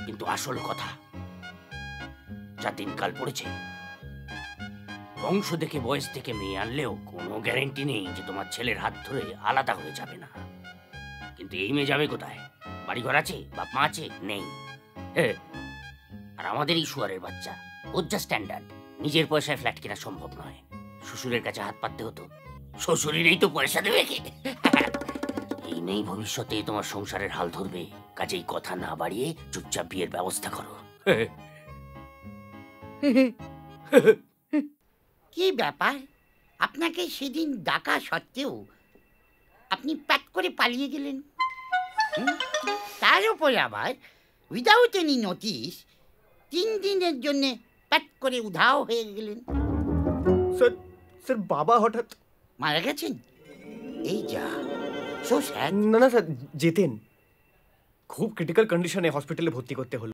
কিন্তু আসল কথা, যা দিনকাল পড়েছে, বংশ দেখে বয়স থেকে মেয়ে আনলেও কোনো গ্যারেন্টি নেই যে তোমার ছেলের হাত ধরে আলাদা হয়ে যাবে না। কিন্তু এই মেয়ে যাবে কোথায়? বাড়িঘর আছে, বাপ মা আছে? নেই। আর আমাদের এই শুয়ারের বাচ্চা, ওর যা স্ট্যান্ডার্ড, নিজের পয়সায় ফ্ল্যাট কেনা সম্ভব নয়, শ্বশুরের কাছে হাত পাততে হতো। শ্বশুরেরই তো পয়সা দেবে কে? এই নেই ভবিষ্যতে তোমার সংসারের হাল ধরবে, কাজেই কথা না বাড়িয়ে চুপচাপ বিয়ের ব্যবস্থা করো। কি ব্যাপার, আপনাকে সেদিন ডাকা সত্ত্বেও আপনি প্যাক করে পালিয়ে গেলেন? তার উপরে আবার উইদাউট এনি নোটিশ 3 দিনের জন্য প্যাক করে উধাও হয়ে গেলেন। স্যার বাবা হঠাৎ মারা গেছেন? এই যা, সো স্যাড। না স্যার, যেতেন, খুব ক্রিটিক্যাল কন্ডিশনে হসপিটালে ভর্তি করতে হলো।